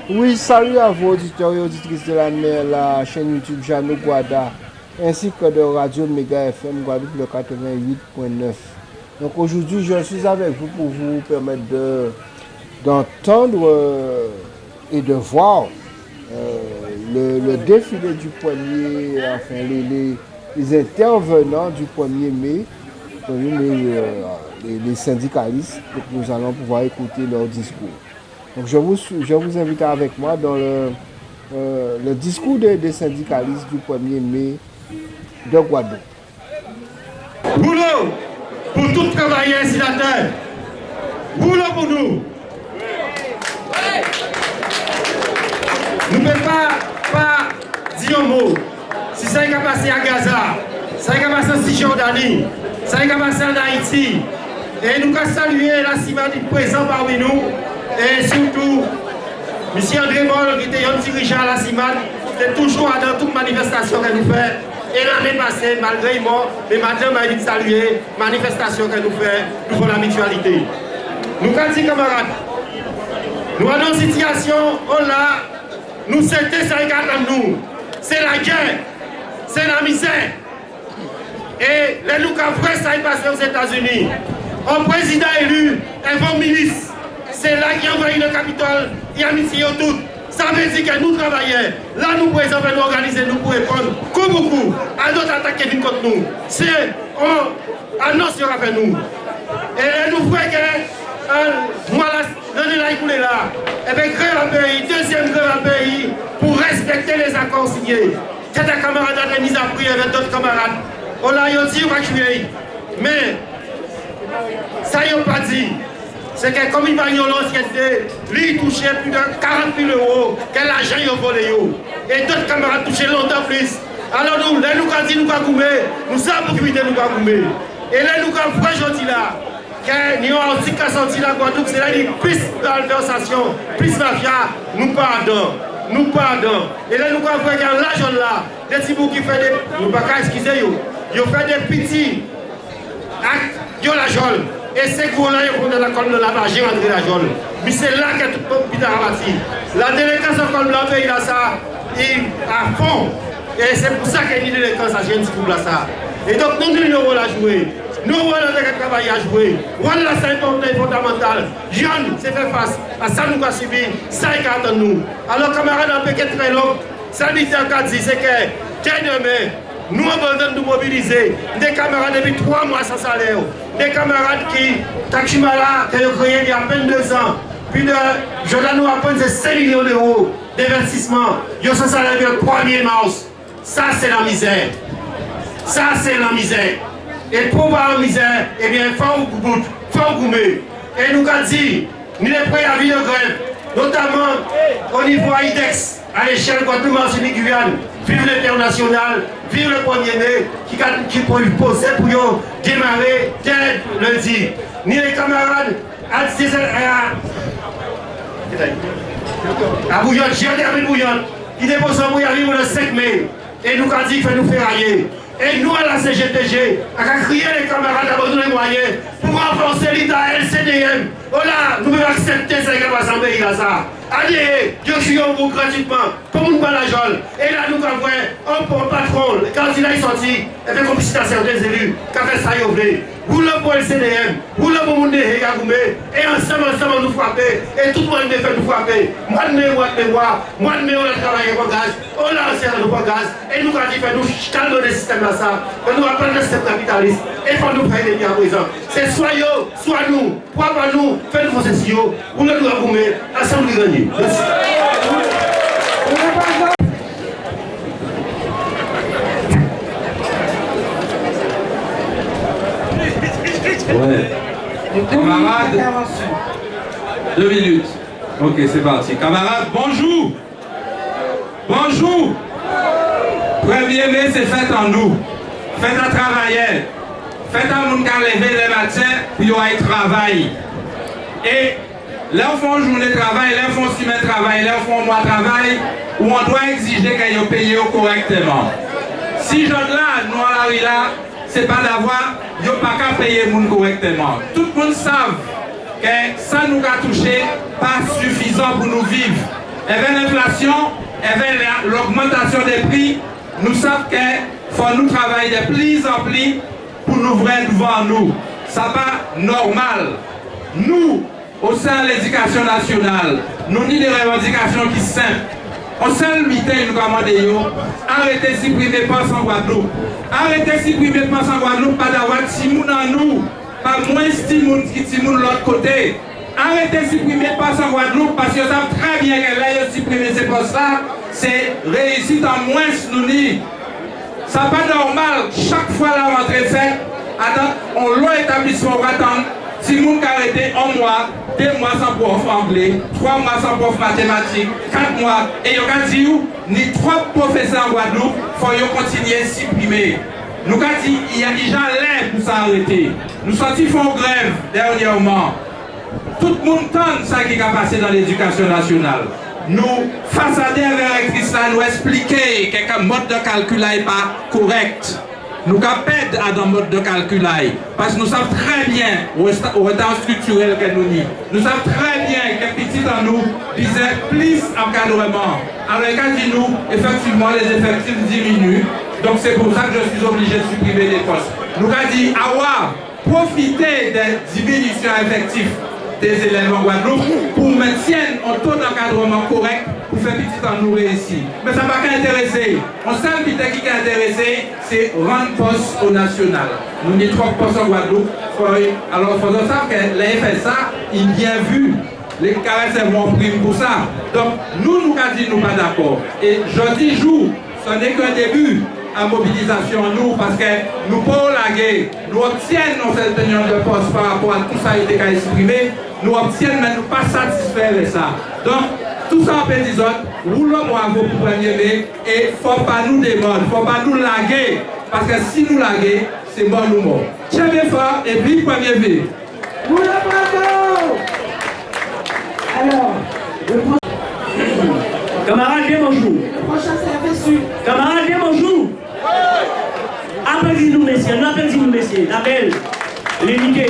Oui, salut à vous, auditeurs et auditrices de la chaîne YouTube Jeannot Guada, ainsi que de Radio Mega FM Guadeloupe le 88.9. Donc aujourd'hui, je suis avec vous pour vous permettre d'entendre et de voir le défilé du 1er, enfin les intervenants du 1er mai, les syndicalistes. Donc nous allons pouvoir écouter leur discours. Donc je vous invite avec moi dans le discours des syndicalistes du 1er mai de Guadeloupe. Boulot pour tout travailleur ici la terre. Boulot pour nous. Nous ne pouvons pas dire un mot. Si ça est passé à Gaza, ça est passé en Cisjordanie, ça est passé en Haïti. Et nous avons salué la CIMAD présent parmi nous. Et surtout, M. André Moll, qui était un dirigeant à la CIMAD, était toujours dans toute manifestation que nous faisons. Et l'année passée, malgré moi, mais madame m'a dit de saluer la manifestation que nous faisons, nous faisons la mutualité. Nous avons dit, camarades, nous avons une situation, on l'a, nous c'était ça regarde nous. C'est la guerre, c'est la misère. Et les nous avons fait ça passé aux États-Unis. Un président élu, un bon ministre. C'est là qui envahit le Capitole, il y a mis tout. Ça veut dire que nous travaillons. Là, nous pouvons nous organiser, nous pouvons répondre comme beaucoup à d'autres attaques qui viennent contre nous. C'est un annonce avec nous. Et nous voyons que moi, l'année là, il est là. Et bien, grève un pays, deuxième grève un pays, pour respecter les accords signés. C'est un camarade a mis à prier avec d'autres camarades. On l'a dit, on va tuer. Mais, ça, ils n'ont pas dit. C'est que comme il va y avoir l'ancienneté, lui touchait plus de 40 000 euros, quel argent il a volé. Et d'autres camarades touchaient longtemps plus. Alors nous, les nous avons dit nous avons goumé, nous savons que nous avons goumé. Et là nous avons fait gentil là, que nous avons aussi sorti la Guadeloupe, c'est là qu'il y a plus de malversation, plus mafia, nous pardon. Nous pardon. Et là nous avons fait l'argent là, des petits bouts qui font des. Nous ne pouvons pas excuser, ils ont fait des petits actes, ils ont l'argent. Et c'est que là, ils vont dans la colonne de la j'ai rentré la jaune. Mais c'est là que tout le monde a ramasser. La délégation comme la pays là, ça, il à fond. Et c'est pour ça qu'il y a une délégation à Gênes pour ça. Et donc, nous avons un rôle à jouer. Nous avons un travail à jouer. Voilà, c'est important et fondamental. Jeune, c'est faire face à ça nous avons subi, ça est qu'à nous. Alors, camarades, un peu très long, ça dit c'est que, dès demain, nous avons nous mobiliser des camarades depuis 3 mois sans salaire, des camarades qui, Takshimala, qui ont créé il y a à peine 2 ans, puis de Jordan nous apprend 5 millions d'euros d'investissement, ils ont sans salaire le 1er mars. Ça c'est la misère. Ça c'est la misère. Et pour voir la misère, eh bien, il faut goumer. Et nous avons dit, nous sommes prêts à vivre de grève, notamment au niveau IDEX, à l'échelle Guadeloupe, Martinique, Guyane. Vive l'international, vive le 1er mai qui peut poser pour démarrer dès lundi. Ni les camarades à Bouillon, j'ai terminé Bouillon, qui dépose un bouillon le 5 mai. Et nous avons dit qu'il faut nous faire railler. Et nous, à la CGTG, à crier les camarades à besoin de moyens pour renforcer l'État LCDM. Voilà, nous devons accepter ce qui va s'enlever là ça. Allez, Dieu suis en vous gratuitement, pour nous la jolle. Et là, nous avons un patron, quand il a sorti, il fait complicité à certains élus, qui a fait ça, il a oublié. Vous le pour LCDM, vous le pour monde et ensemble nous frapper, et tout le monde fait nous frapper. Moi, on a travaillé pour gaz, on a lancé pour gaz, et nous avons dit que nous calmons le système là ça, que nous apprenons le système capitaliste, et il faut nous faire des biens à présent. C'est soit eux, soit nous, pourquoi pas nous, faites-nous faire ceci, vous le nous avons ensemble nous gagner. Merci. Ouais. Camarades, 2 minutes. Ok, c'est parti. Camarades, bonjour. Bonjour. 1er mai, c'est fête en nous. Fête à travailler. Fête à nous qui a levé le matin pour aller travailler. Et là, on fait une journée de travail, là, on fait une semaine de travail, là, on fait un mois de travail, où on doit exiger qu'ils soient payés correctement. Si je là, nous, à la rue là, c'est pas d'avoir, ils n'ont pas qu'à payer les gens correctement. Tout le monde sait que ça nous a touché, pas suffisant pour nous vivre. avec l'inflation, avec l'augmentation des prix, nous savons qu'il faut nous travailler de plus en plus pour nous ouvrir devant nous. Ça pas normal. Nous, au sein de l'éducation nationale, nous avons des revendications qui sont simples. Au sein de l'unité, nous commandons, arrêtez de supprimer les penses en Guadeloupe. Arrêtez de supprimer les penses en Guadeloupe, pas d'avoir Timoun en nous, pas moins Timoun qui Timoun de l'autre côté. Arrêtez de supprimer les penses en Guadeloupe parce que vous savez très bien que là, supprimer ces postes-là, c'est réussite en moins nous dit. Ça n'est pas normal, chaque fois la rentrée faite, on l'a établissement, on va attendre. Si vous arrêtez 1 mois, 2 mois sans prof anglais, 3 mois sans prof mathématiques, 4 mois, et vous avez dit, ni 3 professeurs en Guadeloupe, il faut continuer à supprimer. Nous avons dit, il y a déjà l'air pour s'arrêter. Nous sortis font grève dernièrement. Tout le monde tente ça qui a passé dans l'éducation nationale. Nous, face à des directrices, nous expliquer que le mode de calcul n'est pas correct. Nous avons dans le mode de calcul parce que nous savons très bien au retard structurel que nous avons. Nous savons très bien que petit dans nous disait plus encadrement. Alors, quand dit nous, effectivement, les effectifs diminuent. Donc, c'est pour ça que je suis obligé de supprimer des postes. Nous avons dit, profiter des diminutions effectives des élèves en Guadeloupe pour maintenir un taux d'encadrement correct pour faire petit en nous réussir. Mais ça ne va pas intéresser. On sait que qui est intéressé, c'est rendre poste au national. Nous avons 3 postes en Guadeloupe. Alors, il faut savoir que la FSA, il bien vu. Les caresses vont prime pour ça. Donc, nous avons dit nous pas d'accord. Et jeudi jour, ce n'est qu'un début à mobilisation nous parce que nous pouvons laguer, nous obtiennons cette tenue de poste par rapport à tout ça qui a été exprimé, nous obtiennons mais nous pas satisfaits de ça. Donc, tout ça en petit autres, roulons bravo pour 1er mai et il ne faut pas nous démordre, il ne faut pas nous laguer parce que si nous laguer, c'est mort nous mort. Tiens bien fort et puis 1er mai. Roulons bravo! Alors, camarades, bien bonjour. Le prochain c'est FSU. Camarades, bien bonjour. Applaudissez-nous, messieurs. Nous applaudissons-nous, messieurs. La belle, l'unité.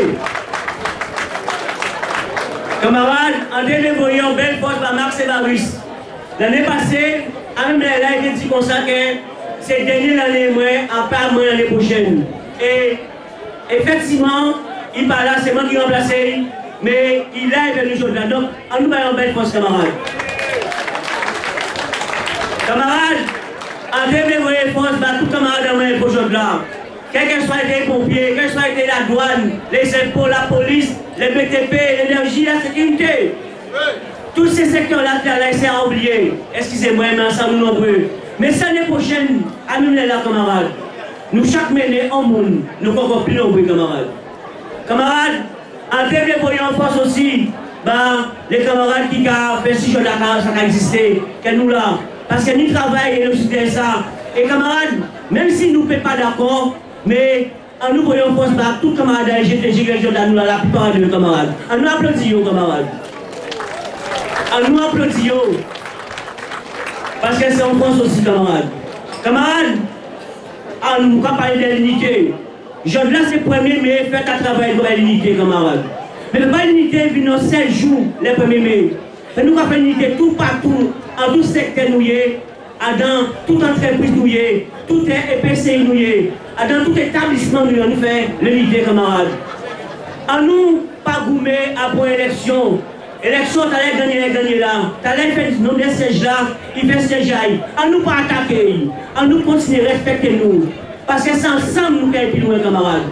Camarades, en dévoyant belle force par Marc Sévarus. L'année passée, à même là, il a été dit comme ça que c'est dernier l'année, en pas moins l'année prochaine. Et effectivement, il parle là, c'est moi qui remplace, mais il a venu aujourd'hui. Donc, en nous voyant belle force, camarades. Camarades, en dévoyant force par tout camarade dans le aujourd'hui là. Quel que soit les pompiers, quel que soit la douane, les impôts, la police, les BTP, l'énergie, la sécurité. Tous ces secteurs-là, c'est à oublier. Excusez-moi, mais ensemble nous nombreux. Mais l'année prochaine, à nous les là, camarades. Nous chaque menée en monde, nous encore plus nombreux, camarades. Camarades, en dévoyant force aussi, les camarades qui ont fait 6 jours d'accord, ça a existé, que nous là. Parce que nous travaillons et nous soutenons ça. Et camarades, même si nous ne sommes pas d'accord, mais en nous voyons force par tout camarade de GTG régional, nous la plupart de nos camarades. En nous applaudissons, camarades. En nous applaudissons. Parce que c'est en France aussi, camarades. Camarades, en nous parler de l'unité. Je là, c'est 1er mai, fait à travailler pour l'unité, camarades. Mais pas l'unité, vient 7 jours, les 1er mai. Mais nous avons l'unité tout partout, en tout secteur nous dans toute entreprise nous tout EPCI nous dans tout établissement nous fait l'unité, camarades. En nous, pas goumer après élection. Élection, tu allais gagner là. Tu allais faire le nom de sièges là, il fait siège là. En nous, pas attaquer. En nous, continuer à respecter nous. Parce que c'est ensemble nous qui sommes plus loin, camarades.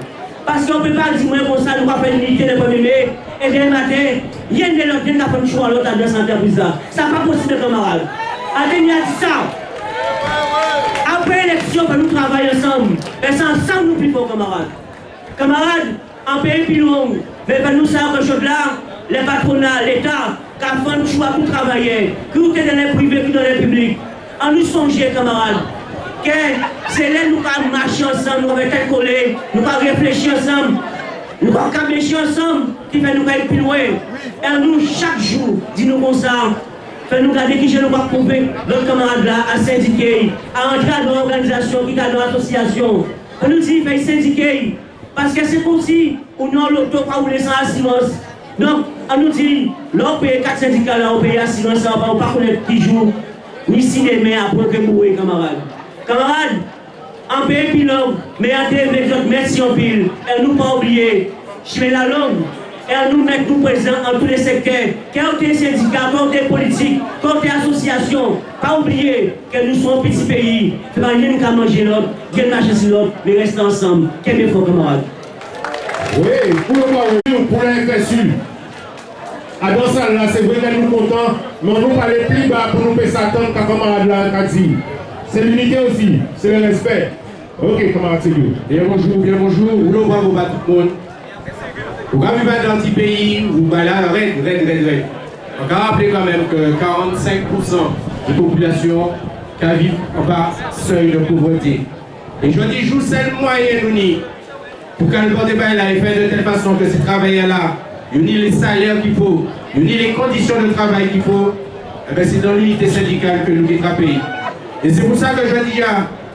Parce qu'on ne peut pas dire comme ça, nous allons faire l'unité le 1er mai. Et demain matin, il y a des gens qui ont fait le choix à l'autre dans cette entreprise là. Ça n'est pas possible, camarades. Adénia dit ça. Après l'élection, nous travaillons ensemble. Mais c'est ensemble nous plus forts, camarades. Camarades, en pays plus long, mais nous savons que chose là, les patronats, l'État, qui a fait le choix pour travailler, qui ont été dans les privés, qui dans les publics. En nous songer, camarades, que c'est là nous allons marcher ensemble, nous allons être collés, nous allons réfléchir ensemble, nous allons camécher ensemble, qui fait nous aller plus loin. Et nous, chaque jour, dis-nous comme ça. Nous garder qui je ne vois prouver notre camarade là à syndiquer, à entrer dans l'organisation, qui est dans l'association. Nous dit qu'il faut syndiquer, parce que c'est comme si on a l'auto pas ou les sans assurance. Donc, On nous dit, l'on paye 4 syndicats là, on paye à silence, on ne va pas connaître qui joue, ni si les mains après que mourir, camarades. Camarades, en pays pilote, mais en des autres merci en pile. Et nous pas oublier, je mets la langue. Et nous mettre nous présents en tous les secteurs, côté syndicat, côté politique, côté association. Pas oublier que nous sommes un petit pays. Nous ne pouvons pas manger l'autre, nous marcher sur l'autre, mais rester ensemble. Quel effort, camarades. Oui, pour le moment, pour la FSU. À dans ça, là, c'est vrai que nous sommes contents, mais on nous parle plus bas pour nous faire s'attendre qu'à camarade là, dit. C'est l'unité aussi, c'est le respect. Ok, camarade, c'est bien. Bien bonjour, vous le bravo à tout le monde. Vous avez vivre dans un petit pays où là, raide. On va rappeler quand même que 45% de la population qui vit en bas seuil de pauvreté. Et je dis, je c'est le moyen, nous, pour qu'elle le débat là et faire de telle façon que ces travailleurs-là, ils ont les salaires qu'il faut, ils ont les conditions de travail qu'il faut, eh bien c'est dans l'unité syndicale que nous quittons le pays. Et c'est pour ça que je dis,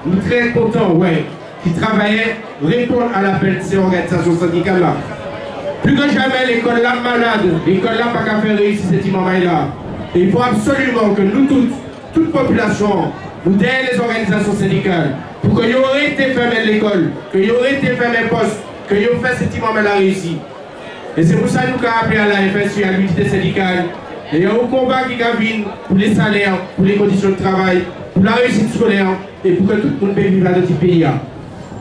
nous sommes très contents, qui travaillaient, répondre à l'appel de ces organisations syndicales-là. Plus que jamais, l'école là malade, l'école là pas qu'à faire réussir cet imam-là. Et il faut absolument que nous toute population, nous derrière les organisations syndicales, pour que y aurait été fermé l'école, que y aurait été fermé poste, que y aurait fait cet imam-là réussi. Et c'est pour ça que nous avons appelé à la FSU, à l'unité syndicale. Et il y a un combat qui vient pour les salaires, pour les conditions de travail, pour la réussite scolaire et pour que tout le monde puisse vivre dans notre pays.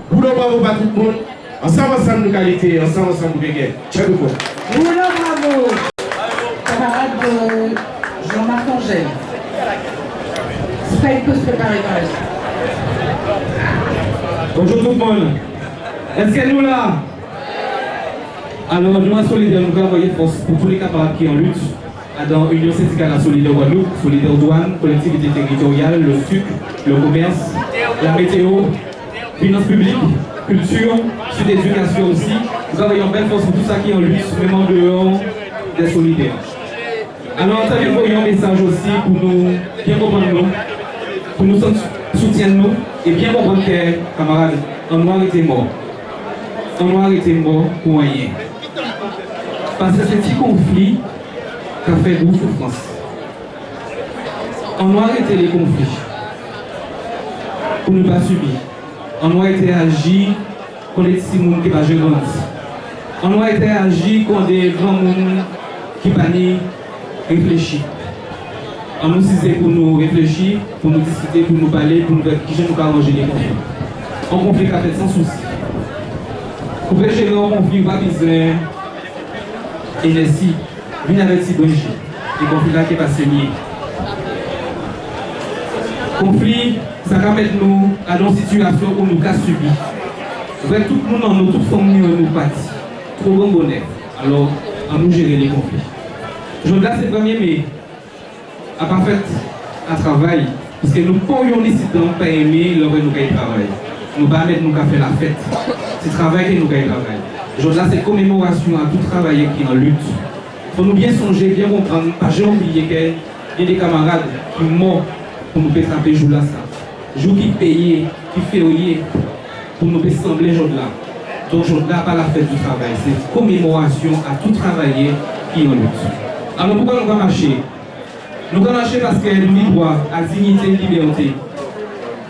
Pour le bravo à tout le monde. Ensemble, nous qualité, ensemble, nous béguer. Ciao, beaucoup. Bravo. Camarade Jean-Marc Angèle. Il peut se préparer dans la suite. Bonjour tout le monde. Est-ce que nous là? Alors, nous, à Solidaire, nous avons envoyé force pour tous les camarades qui en lutte dans l'Union syndicale à Solidaire Guadeloupe, Solidaire Douane, collectivité territoriale, le SUC, le commerce, la météo, finances publiques, culture, sud éducation aussi. Nous envoyons belle force pour tout ça qui est en lutte, même en dehors des solidaires. Alors, nous envoyons un message aussi pour nous bien comprendre nous, pour nous soutenir nous et bien comprendre que, camarades, un noir était mort. Un noir était mort pour rien. Parce que c'est ce conflit qui a fait beaucoup de souffrance. On doit arrêter les conflits pour ne pas subir. On doit agir contre les petits gens qui ne sont pas jeunes. On doit agir contre des grands gens qui ne sont pas réfléchis. On nous disait pour nous réfléchir, pour nous discuter, pour nous parler, pour nous faire qui nous arranger les conflits. Un conflit qui a fait sans souci. Pour gérer un conflit, pas besoin d'énergie, venir avec ces bougies. Les conflits là qui est passé lié. Conflit, ça va mettre nous à une situation où nous avons subi. Tout le monde, nous, toute famille, nous partis. Trop bon bonheur. Alors, à nous gérer les conflits. Je vous dis, c'est le 1er mai. À pas fait à travail. Parce que nous pourrions décider de ne pas aimer lorsque nous travaillons. Nous ne pas mettre nous faire la fête. C'est le travail que nous travaillons. Je vous dis, c'est commémoration à tout travailleur qui est en lutte. Il faut nous bien songer, bien comprendre. Pas jamais oublier qu'il y a des camarades qui morts pour nous faire taper jour là ça. Jour qui payé, qui férié, pour nous faire sembler jour là. Donc jour là, pas la fête du travail, c'est commémoration à tout travailleur qui est en lutte. Alors pourquoi nous allons marcher? Nous allons marcher parce que nous avons droit à dignité et liberté.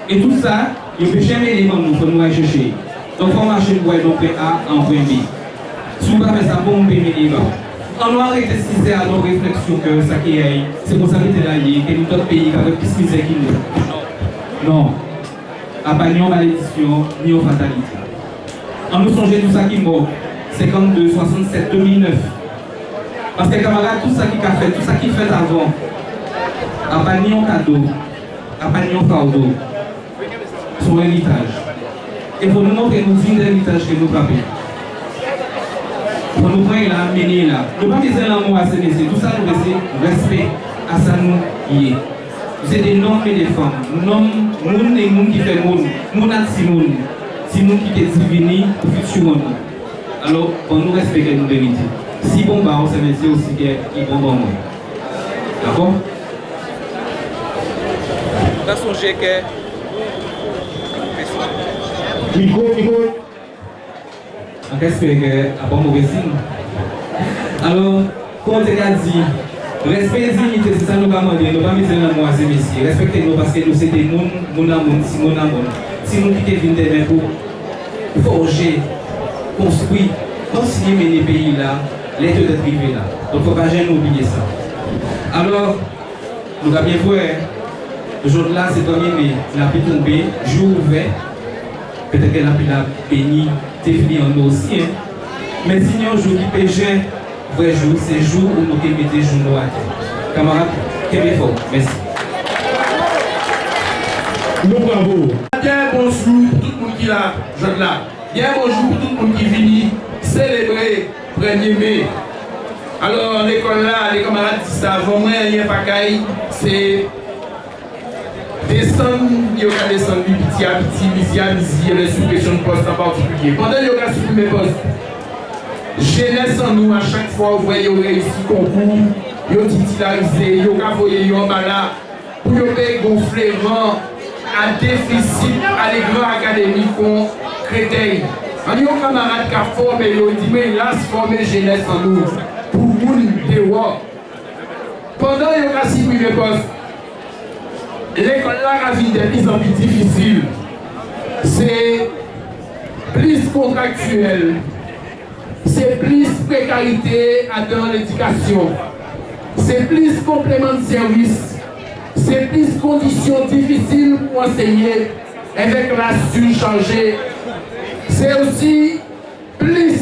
Et tout ça, il ne peut jamais aller dans nous, il faut nous aller chercher. Donc il faut marcher pour aller point A en point B. Si vous ne faites pas ça, pour nous payer les bas. On doit arrêter de se dire à nos réflexions que ça qui est, c'est pour ça que c'est là, que nous d'autres pays avec plus misère qui nous. Non. À pas ni en malédiction, ni en fatalité. On nous songe tout ça qui est mort. 52, 67, 2009. Parce que camarades, tout ça qui a fait, tout ça qui fait avant, à pas ni en cadeau, à pas ni en fardeau, son héritage. Et pour nous montrer nos signes d'héritage que nous avons. Pour nous prendre là, mener là. Nous ne pouvons pas dire l'amour à ces messieurs. Tout ça, nous laisser respect à ça nous y est. C'est des noms et des femmes. Noms, moun et moun qui fait moun. Moun a Simon. Simon qui est divini pour futur monde. Alors, pour nous respecter nos vérités. Si bon, bah, on s'est messieurs aussi qui bon bon moi. D'accord? Nous avons songé que. Micro. On espère que à bon mauvais signe. Alors, comme on a dit, respect et dignité, c'est ça que nous avons demandé. Nous ne pouvons pas mettre dans nous, messieurs. Respectez-nous parce que nous, c'est des gens, si nous quittons demain pour forger, construire, continuer à mener le pays là, l'aide de privé là. Donc, il ne faut pas jamais oublier ça. Alors, nous avons bien vu, aujourd'hui là, c'est le 1er mai, la pluie tombée, jour ouvert. Peut-être que la pluie a béni, défini en nous aussi. Hein. Mais sinon, un jour qui peut jouer, vrai jour, c'est le jour où nous mettons les journaux à terre. Camarades, quel effort. Merci. Nous bravo. Bien bonjour pour tout le monde qui est là, jeune là. Bien bonjour pour tout le monde qui vient célébrer 1er mai. Alors, l'école là, les camarades disent ça, vraiment, il n'y a pas qu'aille, c'est descendre, il y a descendre petit à petit, misi, les suppressions de postes en particulier. Pendant qu'il y a supprimé postes, jeunesse en nous, à chaque fois, vous voyez, vous réussi concours, vous titularisé, vous avez en bas pour vous gonfler à déficit à les grands académiques qu'on créteil. On a un camarade qui a formé, il dit, mais il a formé jeunesse en nous pour nous dehors. Pendant qu'il y a supprimé postes, l'école là a vu de plus en plus difficile. C'est plus contractuel. C'est plus précarité dans l'éducation. C'est plus complément de service. C'est plus conditions difficiles pour enseigner avec la surchargée. C'est aussi plus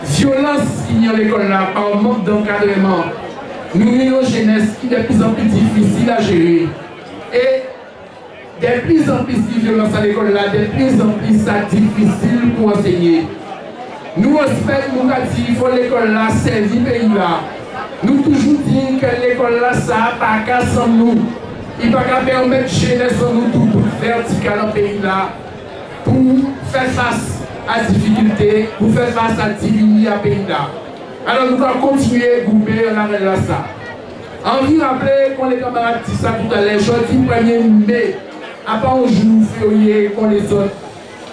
violence qu'il y a à l'école là par manque d'encadrement. Nous avons une jeunesse qui est de plus en plus difficile à gérer. Et de plus en plus de violence à l'école là, de plus en plus difficile pour enseigner. Nous espérons nous dit qu'il faut l'école là servir le pays là. Nous toujours disons que l'école là ça n'a pas qu'à sans nous. Il ne va pas permettre de jeunesse en nous tout pour vertical dans le pays là. Pour faire face à la difficulté, pour faire face à la divinité à pays là. Alors nous allons continuer à grouper en arrêt là ça. Envie de rappeler qu'on les camarades disent ça tout à l'heure, jeudi 1er mai, à part un jour férié qu'on les autres,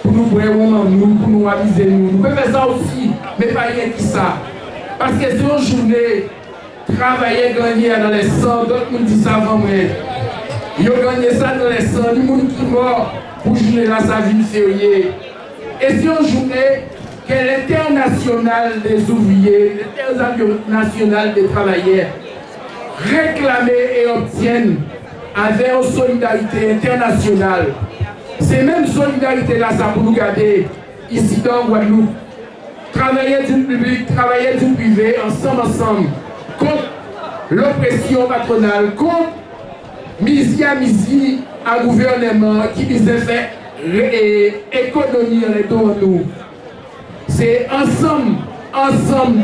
pour nous brûler nous, pour nous aviser nous. Nous pouvons faire ça aussi, mais pas rien que ça. Parce que c'est une journée, travailler, gagner dans les sangs, d'autres nous disent ça avant moi. Ils ont gagné ça dans les sangs, les gens qui sont morts pour journée là, sa vie férié. Et c'est une journée que l'international des ouvriers, l'international des travailleurs réclament et obtiennent avec une solidarité internationale. C'est même solidarité là, ça pour nous garder ici dans Guadeloupe. Travailler du public, travailler du privé, ensemble, contre l'oppression patronale, contre misi à gouvernement qui disait faire économie en étant nous. C'est ensemble,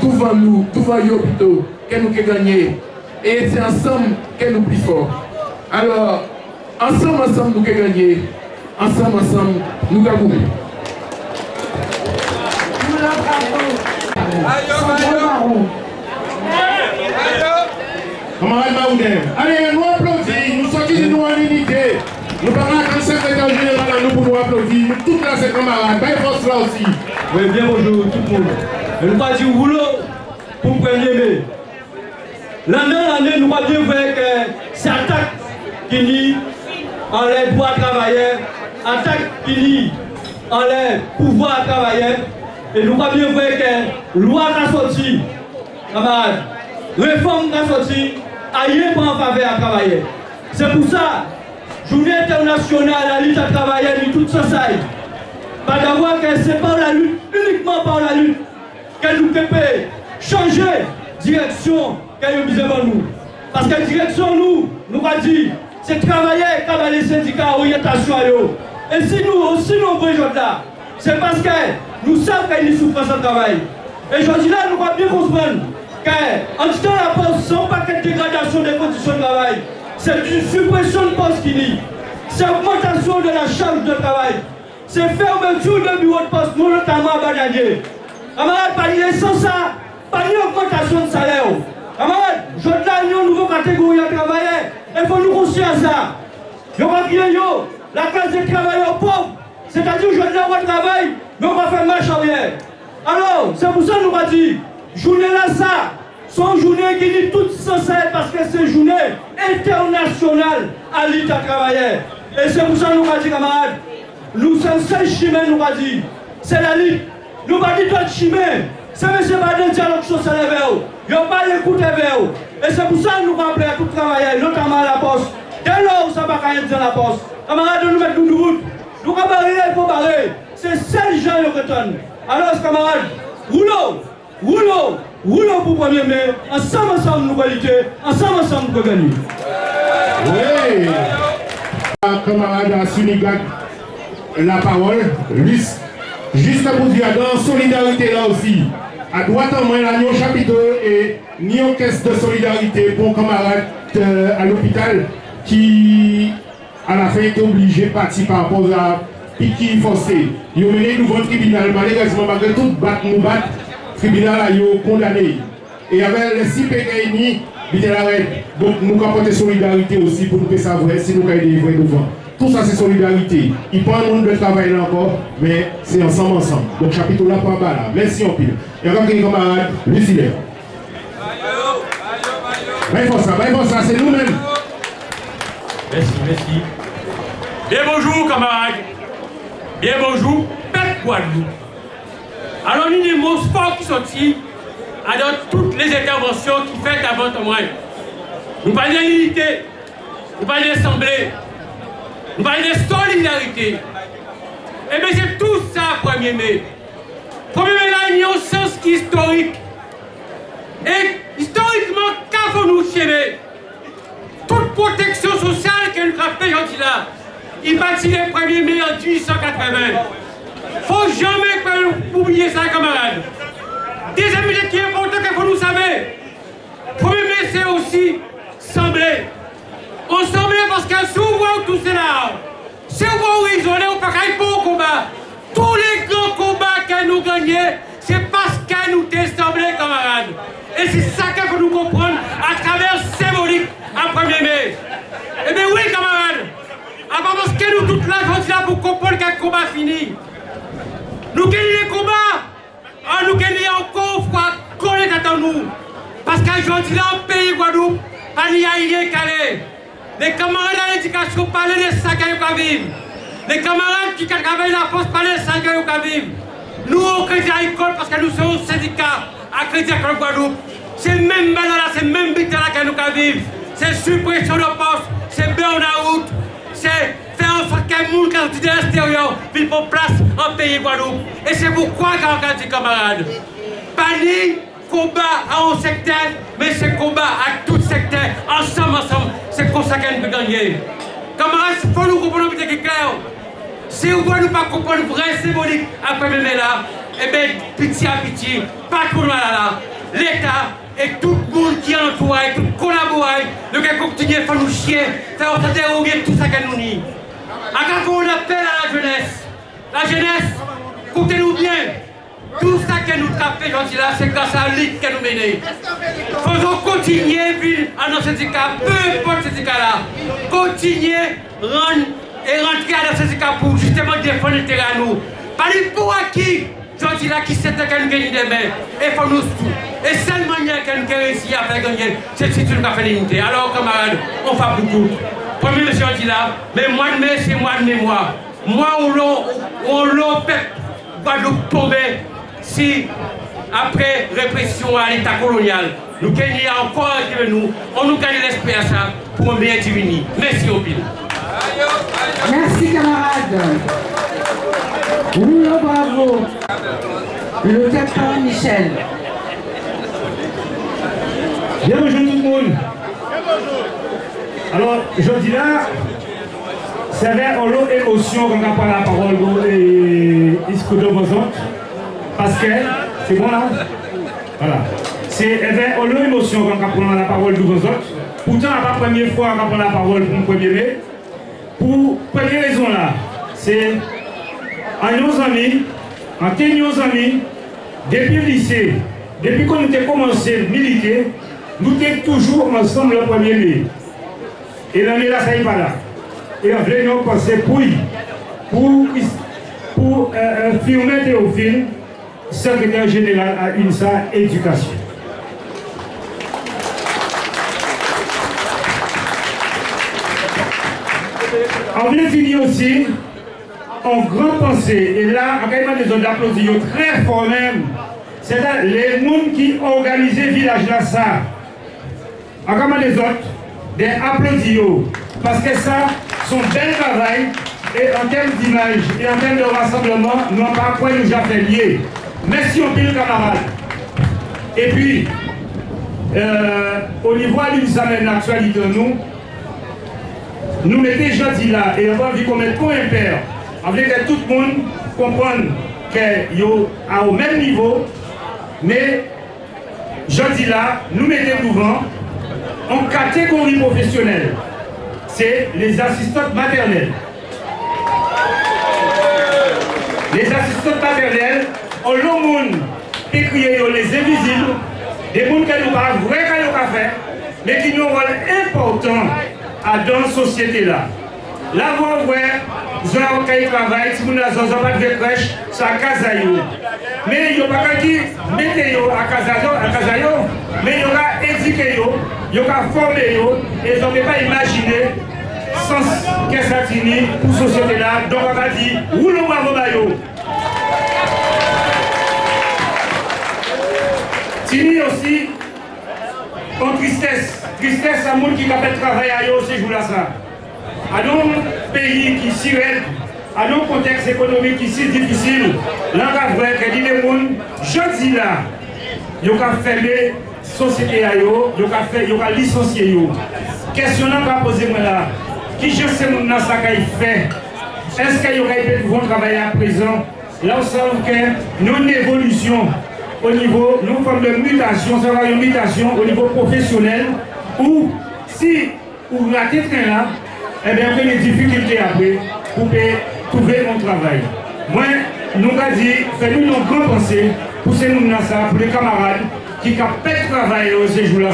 devant nous, devant nous plutôt, que nous avons gagné. Et c'est ensemble que nous plus forts. Alors, ensemble, nous avons gagné. Ensemble, nous avons gagné. Allez, nous applaudissons, nous sortons de nous en unité. Nous parlons à un secrétaire général à nous pour nous applaudir. Nous toutes là, ces camarades, belle force là aussi. Oui, bien bonjour tout le monde. Je ne pas dire boulot pour 1er mai. L'année, nous pas bien voir que c'est attaque qui nie en les droits travailleurs, attaque qui nie en les pouvoirs travailleurs. Et nous pas bien voir que loi qui a sorti, camarades, réforme qui a sorti, ailleurs pas en faveur à travailler. C'est pour ça, journée internationale, la lutte à travailler, tout ça, ça y est. Pas d'avoir que c'est par la lutte, uniquement par la lutte, que nous pouvons changer direction qu'elle a besoin de nous. Parce que direction nous va dire, c'est travailler comme les syndicats orientation. Et si nous aussi nombreux là, c'est parce que nous savons qu'il y a une souffrance au travail. Et je dis là, nous va bien comprendre qu'en quittant la poste, sans paquet de dégradation des conditions de travail, c'est une suppression de poste qui dit, c'est augmentation de la charge de travail. C'est fermeture de bureau de poste, nous notamment à Badanier. Camarades, pas de sans ça, pas d'augmentation de salaire. Camarades, je donne une nouvelle catégorie à travailler. Il faut nous conscients à ça. Je vais dire, la classe des travailleurs pauvres, c'est-à-dire je donne un travail, mais on va faire marche arrière. Alors, c'est pour ça que nous avons dit, journée là, ça, son journée qui dit toute sincère parce que c'est une journée internationale à l'État travailleur. Et c'est pour ça que nous avons dit, camarades, nous sommes 5 chimères, nous avons dit, c'est la lutte. Nous avons dit d'autres chimères, c'est M. Biden dialogue social avec eux. Ils n'ont pas l'écoute avec eux. Et c'est pour ça que nous avons appelé à tout travailleur, notamment à la poste. Dès lors où ça va quand même dire la poste, camarades, nous mettons une route. Nous avons barré, il faut barrer. C'est 16 gens qui retournent. Alors, camarades, roulons pour 1er mai. Ensemble, nous allons lutter. Ensemble, nous allons gagner. Oui. Camarade à Sunigag, la parole, juste pour dire, dans solidarité là aussi, à droite en main, là, nous avons un chapitre et nous avons une caisse de solidarité pour camarades à l'hôpital qui, à la fin, étaient obligés de partir par rapport à Piki forcé. Ils ont mené devant le tribunal, malheureusement, malgré tout, le tribunal a condamné. Et il y avait les 6 PKI, donc nous avons porté solidarité aussi pour nous savoir si nous avons des vrais devant. Tout ça c'est solidarité. Il prend un monde de travail là encore, mais c'est ensemble. Donc chapitre là pas bas là. Merci en pile. Et encore quelques camarades, Lucile. Bah ça, c'est nous-mêmes. Merci. Bien bonjour camarades. Bien bonjour, peuple Guadeloupe. Alors nous des mots forts qui sont sortis dans toutes les interventions qui faites avant moi. Nous parlons d'unité, nous parlons d'assemblée, nous parlons de solidarité. Et bien c'est tout ça 1er mai. 1er mai là, il y a un sens qui est historique. Et historiquement, qu'avons-nous chéri? Toute protection sociale que nous avons fait là, il bâtit le 1er mai en 1880. Il ne faut jamais oublier ça, camarades. Deuxième idée qui est importante qu'il faut nous savoir. 1er mai, c'est aussi sembler. On semblait parce que souvent tout cela, c'est où ils ont l'air pas pour au combat. Tous les grands combats que nous gagnons, c'est parce que nous semblés, camarades. Et c'est ça qu'il faut nous comprendre à travers symbolique à 1er mai. Eh bien oui, camarades. Parce que nous, toute la journée là pour comprendre que le combat fini. Nous gagnons les combats, nous gagnons encore qu'on est à nous. Parce qu'aujourd'hui là, au pays Guadeloupe, il y a rien calé. Les camarades à l'éducation parlent des sacs à vivre. Les camarades qui travaillent la poste parlent des sacs à vivre. Nous, on crédit à l'école parce que nous sommes syndicats à crédit à Guadeloupe. C'est même là, c'est même but là que nous vivons. C'est suppression de poste, c'est burn-out, c'est faire en sorte que les gens qui sont de l'extérieur vivent pour place en pays Guadeloupe. Et c'est pourquoi, quand camarades, pas ni combat à un secteur, mais c'est combat à tout secteur, ensemble. C'est comme ça qu'on peut gagner. Camarades, il faut nous comprendre un petit clair. Si vous ne pas comprendre le vrai symbolique après le là, eh bien, pitié à pitié, pas trop là, l'État et tout le monde qui entoure, tout collabore, nous devons continuer à faire nous chier, faire déroger tout ça que nous nie. À on appelle à la jeunesse, écoutez-nous bien, tout ça que nous tapons aujourd'hui là, c'est grâce à l'élite que nous menons. Faisons continuer à nos syndicats, peu importe ce syndicat là, continuer et rentrer à nos syndicats pour justement défendre le terrain à nous. Pas pour qui aujourd'hui là qui sait que nous gagnons demain, et il faut nous tout. Et seule manière que nous réussissons à faire gagner, c'est si tu nous as fait l'unité. Alors camarades, on fait beaucoup. Premier monsieur dit là, mais moi de mai, c'est moi de mémoire. Moi on l'a fait Guadeloupe tomber si après répression à l'état colonial, nous gagnons encore avec nous, on nous gagne l'esprit à ça pour un bien divini. Merci au pile. Merci camarades. Oui, bravo. Le capitaine Michel. Bien bonjour tout le monde. Alors, je dis là, c'est avec une émotion qu'on a parlé la parole et de vos autres. Parce que, c'est bon là? Voilà. C'est avec une émotion qu'on a parlé la parole de vos autres. Pourtant, c'est pas la première fois qu'on a parlé la parole pour le 1er mai. Pour première raison là, c'est à nos amis, en nos amis, depuis le lycée, depuis qu'on a commencé à militer, nous étions toujours ensemble le 1er mai. Et l'année là, ça y va là. Et on voulait nous passer pour filmer Théophile, secrétaire général à INSA Éducation. On vient finir aussi en grande pensée, et là, en carrément des autres applaudissements très fort même, c'est les gens qui organisent le village là, ça. En carrément des autres, des applaudissements, parce que ça, son bel travail, et en termes d'image, et en termes de rassemblement, nous n'avons pas quoi nous fait lier. Merci au pile camarades. Et puis, au niveau d'une semaine d'actualité, nous mettons jeudi là, et on va vu qu'on met point impair, avec que tout le monde comprenne qu'il est au même niveau, mais jeudi là, nous mettons mouvement en catégorie professionnelle. C'est les assistantes maternelles. Les assistantes maternelles, on le monde écrit les invisibles, des gens qui n'ont pas vrai qu'à faire, mais qui ont un rôle important dans la société là. Là, vous voyez, vous avez un travail, si vous n'avez pas de crèche, c'est à Kazayo. Mais il n'y a pas qu'à dire, mettez-vous à Kazayo, mais il y aura éduqué, il y aura formé, et ils n'ont pas imaginé sans que ça finisse pour la société là. Donc on va dire, roulons bravo Bayo. Tini aussi, en tristesse. Tristesse à monde qui va faire travailler à ces jours-là. À nos pays qui s'y raident, à nos contextes économiques qui sont difficiles, là, on va que les gens, je dis là, ils ont fermé la société, ils ont licencié. Question qu'on va poser moi là, qui je sais dans ça qu'il fait, est-ce qu'il y aurait pu pouvoir travailler à présent? Là, on sent que nous avons une évolution au niveau, nous sommes de mutation, ça va une mutation au niveau professionnel, où si vous ratez ce train là, eh bien, vous avez des difficultés après pour trouver un travail. Moi, nous avons dit, faites-nous une grande pensée pour ces gens pour les camarades qui ont fait travailler ces jours-là,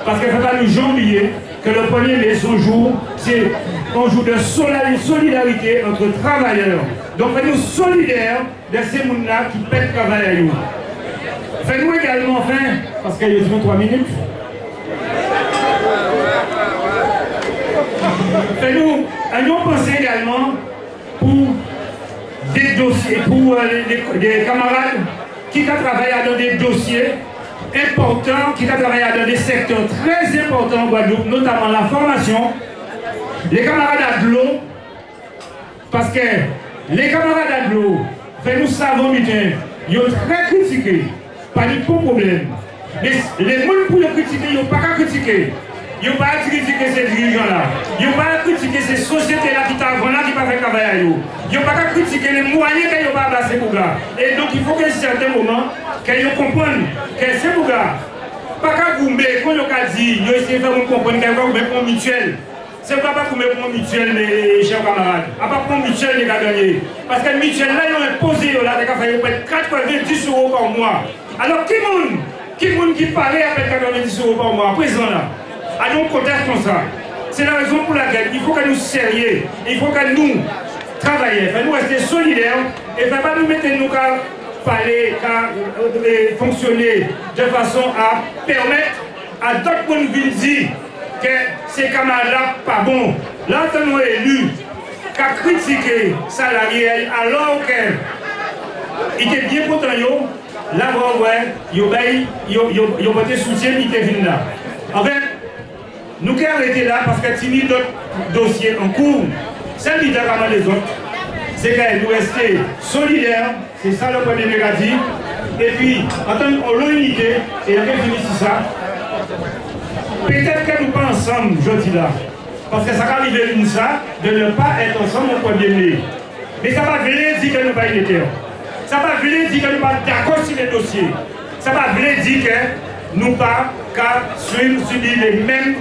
parce qu'il ne faut pas nous oublier que le 1er mai, son jour, c'est un jour de solidarité entre travailleurs. Donc, faites-nous solidaires de ces gens-là qui peuvent travailler. Faites-nous également, enfin, parce qu'il y a 3 minutes, faites-nous penser également pour des dossiers, pour des camarades qui travaillent dans des dossiers importants, qui travaillent dans des secteurs très importants en Guadeloupe, notamment la formation, les camarades à de l'eau, parce que les camarades à de l'eau, nous savons bien, ils sont très critiqués, pas du tout problème. Mais les gens pour les critiquer, ils n'ont pas qu'à critiquer. Ils n'ont pas à critiquer ces dirigeants-là. Ils n'ont pas à critiquer ces sociétés-là qui t'avant là, qui ne peuvent pas travailler. Ils n'ont pas à critiquer les moyens qu'ils n'ont pas placés pour ça. Et donc il faut qu'à un certain moment, qu'ils comprennent que ces bougas, pas qu'à vous mettre, quand ils ont dit, ils ont essayé de faire comprendre qu'ils vont mettre un mutuel. C'est pas pour mettre un mutuel, mes chers camarades. À part pour un mutuel, ils ont gagné. Parce que le mutuel là, ils ont imposé, là, ils ont fait 90 € par mois. Alors qui parlait avec 90 € par mois, à présent là? À nos contextes comme ça. C'est la raison pour laquelle il faut que nous sérieux, il faut que nous travaillions, nous rester solidaires et ne pas nous mettre nous qu'à parler, qu'à fonctionner de façon à permettre à d'autres personnes de dire que ces camarades-là pas bon. Là, nous élus qu'à critiquer salariés alors qu'il était bien content, là, ils ont voté soutien, ils étaient venus là. En fait, nous qui avons été là parce que Tini d'autres dossiers en cours, celle qui est comme les autres, c'est que nous restons solidaires, c'est ça le premier négatif. Et puis, en tant qu'unité, et on finit sur ça, peut-être que nous pas ensemble, je dis là, parce que ça va arriver comme ça, de ne pas être ensemble au premier mai. Mais ça va venir dire que nous ne pas unitaires. Ça va venir dire que nous ne pas d'accord sur les dossiers. Ça va venir dire que nous pas qu'à subir les mêmes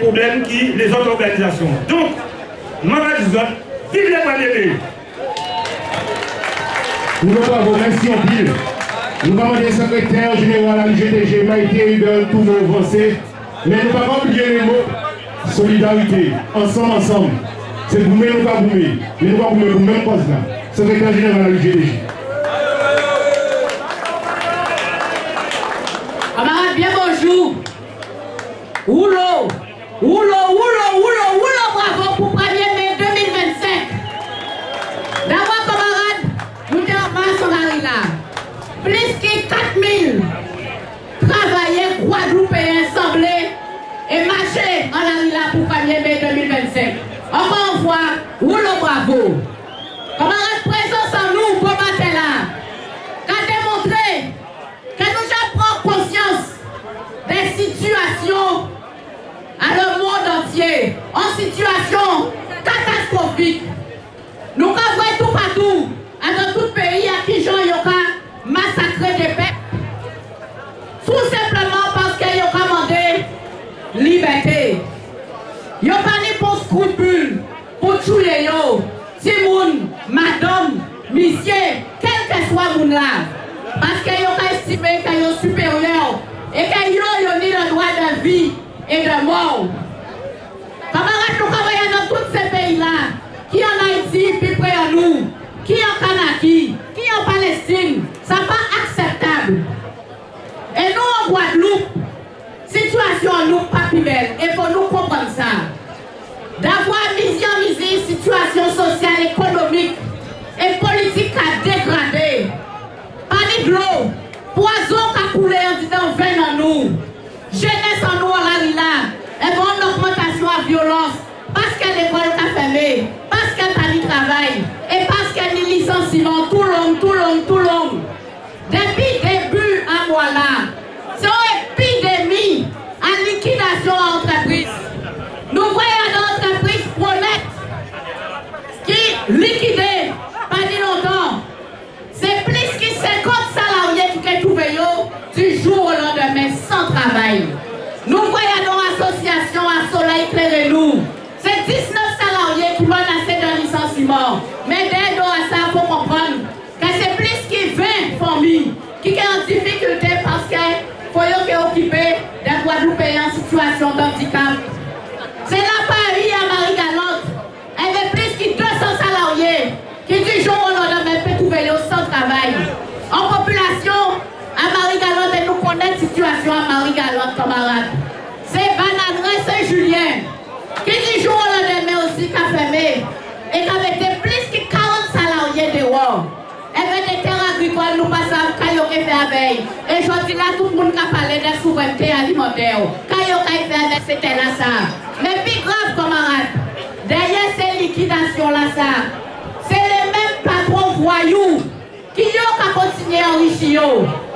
problèmes que les autres organisations. Donc, nous allons dire, vive les premiers. Nous avons merci en pile. Nous avons des secrétaires général à l'UGTG, Maïté, Hubert, tout le monde avancé. Mais nous ne pouvons pas oublier les mots solidarité, ensemble. C'est vous nous pas vous mais nous pas vous même cause là. Secrétaire général à l'UGTG. Bravo pour 1er mai 2025. D'abord, camarades, nous sommes là. Plus que 4000 travailleurs guadeloupéens assemblés et marcher en Arila pour 1er mai 2025. Encore une fois, bravo. Camarades, présence en nous pour matin là, qu'a démontré que nous prenons conscience des situations à le monde entier, en situation catastrophique. Nous avons tout partout, dans tout pays, à qui Jean Yoka massacré des peuples, tout simplement parce qu'il a demandé liberté. Il a pas ni pour scrupule, pour tuer yo, Timoun, madame, monsieur, quel que soit mon là, parce qu'il a estimé qu'il est supérieur et qu'il a le droit de vie et de mort. Camarades, nous travaillons dans tous ces pays-là, qui en Haïti, puis près de nous, qui en Kanaki, qui en Palestine, ça n'est pas acceptable. Et nous en Guadeloupe, situation nous pas plus belle, il faut nous comprendre ça. D'avoir misé situation sociale, économique et politique à dégrader. Pas de l'eau, poison qui a coulé en disant 20 en nous. Jeunesse en nous à la rila, et bon une augmentation à violence, parce que l'école a fermé, parce qu'elle a du travail, et parce qu'elle a des licenciements tout long. Depuis le début à moi là, c'est une épidémie en liquidation à entreprise. Nous voyons des entreprises pronettes qui liquident pas dit longtemps. C'est plus que 50 salariés qui ont trouvé du jour au lendemain sans travail. Nous voyons nos associations à Soleil éclairé nous. C'est 19 salariés qui menacent d'un licenciement. Mais dès à ça, il faut comprendre que c'est plus que 20 familles qui sont en difficulté parce qu'il faut occuper des Guadeloupéens en situation d'handicap. C'est la Paris à Marie-Galante. Elle avait plus que 200 salariés qui du jour au lendemain peuvent trouver sans travail. En population, à Marie-Galante, et nous connaissons la situation à Marie-Galante, camarades. C'est Banadré Saint-Julien qui du jour au lendemain aussi qui a fermé et qui avait été plus que 40 salariés dehors. Elle avait des terres agricoles, nous passons à Kayoke fait avec. Et je dis là, tout le monde a parlé de souveraineté alimentaire. Kayoke fait avec, c'était là ça. Mais plus grave, camarades, derrière ces liquidations-là, ça, c'est les mêmes patrons voyous qui ont continué à enrichir.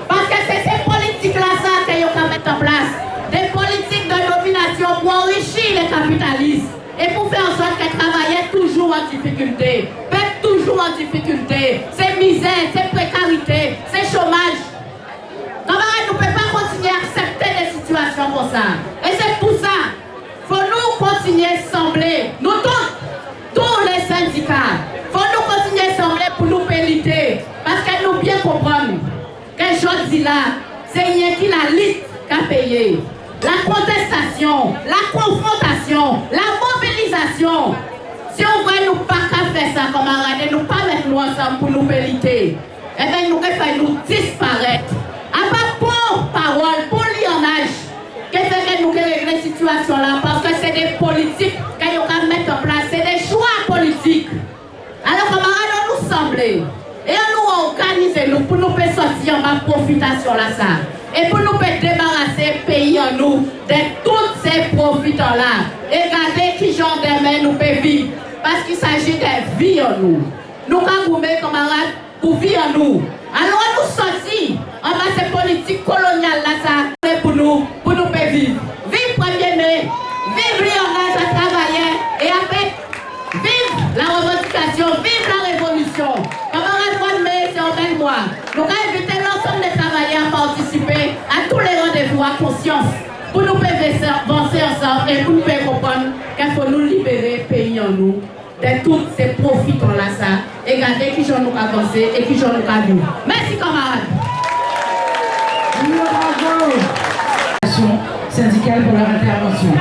Parce que c'est ces politiques-là, ça, qu'ils ont mettre en place. Des politiques de domination pour enrichir les capitalistes. Et pour faire en sorte qu'ils travaillent toujours en difficulté. Peuple toujours en difficulté. C'est misère, c'est précarité, c'est chômage. Camarades, nous ne pouvons pas continuer à accepter des situations comme ça. Et c'est pour ça qu'il faut nous continuer à sembler. Nous tous les syndicats, il faut nous continuer à sembler pour nous péliter. Parce que nous bien comprendre que je dis là, c'est rien qui la lutte qu'à payer. La contestation, la confrontation, la mobilisation. Si on voit nous pas qu'à faire ça, camarades, nous pas mettre nous ensemble pour nous péliter, eh bien nous devons nous disparaître. À part pour parole, pour lionnage, que fait que nous régler les situations là, parce que c'est des politiques qu'ils ont mettre en place, c'est des choix politiques. Alors camarades, on nous sembler. Et on nous organise nous pour nous faire sortir en profitation là ça. Et pour nous faire débarrasser le pays en nous de tous ces profitants-là. Et regardez qui genre demain nous peut vivre. Parce qu'il s'agit de vie en nous. Nous avons camarades pour vivre en nous. Alors nous sortir en bas de ces politiques coloniales là ça. Pour nous faire vivre. Vive 1er mai. Vive l'organisation à travailler. Et après, vive la revendication. Vive la révolution. Camarades, mois de mai, c'est en 20 mois. Nous avons invité l'ensemble des travailleurs à participer à tous les rendez-vous à conscience pour nous avancer ensemble et pour nous faire comprendre qu'il faut nous libérer le pays en nous de tous ces profitants-là ça et garder qui j'en nous avancer et qui j'en nous vivre. Merci camarades. Syndicale pour leur intervention.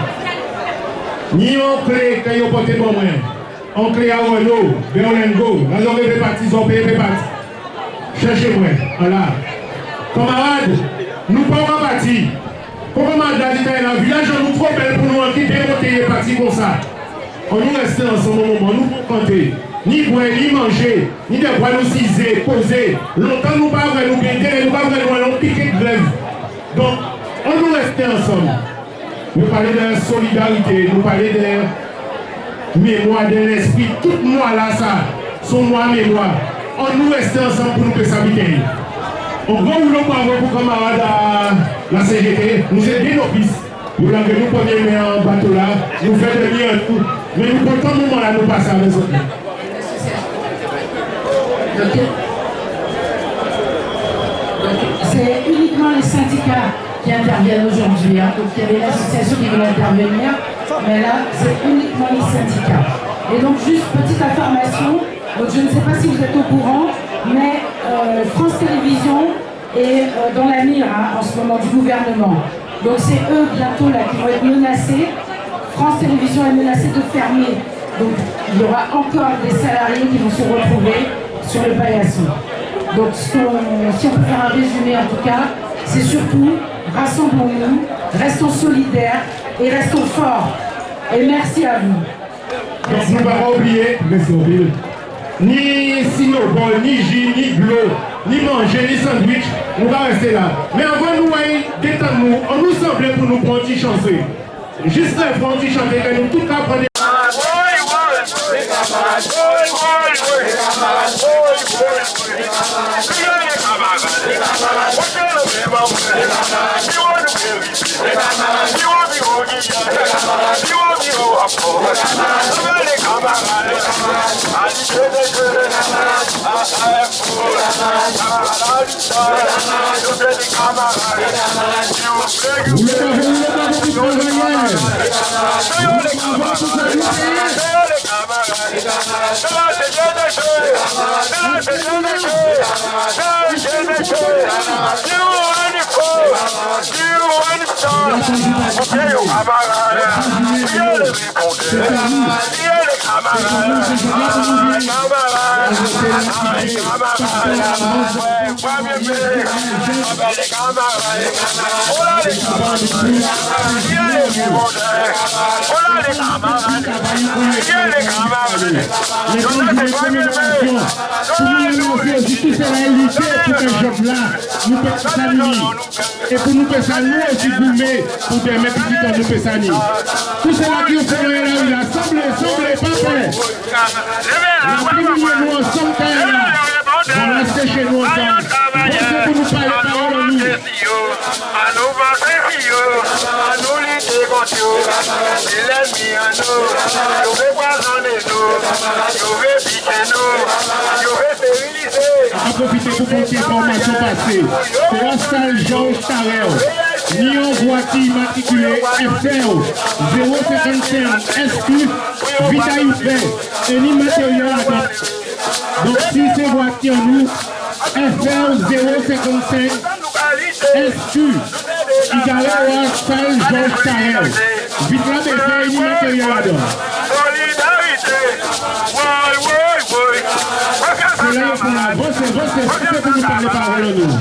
Ni on clé quand ils ont porté pour moi. On clé à Renault, Berlingo, nous avons fait partie, ils ont payé partie. Cherchez-moi, voilà. Camarades, nous ne pouvons pas partir. Comment on a dit dans le village, nous trop belle pour nous quitter. parti comme ça. On nous reste ensemble au moment, nous pour compter. Ni boire, ni manger, ni de boire nous ciser, poser. Longtemps nous pas nous guetter, nous pas nous piquer de grève. Donc, on nous reste ensemble. Nous parlons de solidarité, nous parlons de mémoire de l'esprit. Tout moi là, ça, son moi mémoire. On nous reste ensemble pour nous que s'habiter. On va où l'on parle pour camarades à la CGT, nous aider nos fils. Nous l'avons nous premier en bateau là, nous faisons de bien tout. Mais nous comptons moment là, nous passons avec eux. C'est uniquement les syndicats qui interviennent aujourd'hui. Hein. Donc il y avait l'association qui voulait intervenir, mais là c'est uniquement les syndicats. Et donc juste petite information, donc je ne sais pas si vous êtes au courant, mais France Télévisions est dans la mire hein, en ce moment du gouvernement. Donc c'est eux bientôt là qui vont être menacés. France Télévisions est menacée de fermer. Donc il y aura encore des salariés qui vont se retrouver sur le paillasson. Donc si on peut faire un résumé en tout cas, c'est surtout rassemblons-nous, restons solidaires et restons forts. Et merci à vous. Donc nous ne pouvons pas oublier, ni Sinobol, ni Gilles, ni Glo, ni manger, ni sandwich, nous va rester là. Mais avant nous détendre-nous, on nous semblait pour nous prendre une chanson. Juste là, pour nous chanter, que nous tout apprendre. Et pour nous faire ça, nous aussi gourmet, pour des mecs qui nous fait ça. Tout cela qui ont fait là, il a semblé, pas fait. La première nous ensemble, on reste chez nous ensemble. C'est pour nous parler parole en nous. À profiter pour porter information passée. C'est la salle Georges Tarel. Lyon voiture immatriculée FR 055 SQ Vita UP et ni matériel à date. Donc si c'est voiture nous FR 055 SQ Igala salle Georges Tarel. Vite la BC et ni matériel à date. C'est là pour la bosse, c'est pour nous parler parole nous.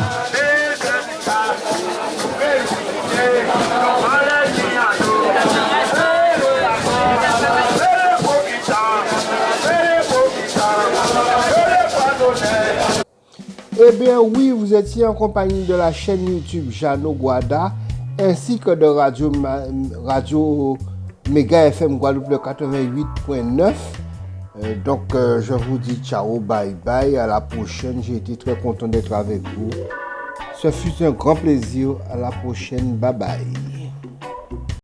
Eh bien oui, vous étiez en compagnie de la chaîne YouTube Jeannot Guada ainsi que de Radio Méga FM Guadeloupe 88.9. Donc je vous dis ciao, bye bye, à la prochaine. J'ai été très content d'être avec vous. Ce fut un grand plaisir. À la prochaine, bye bye.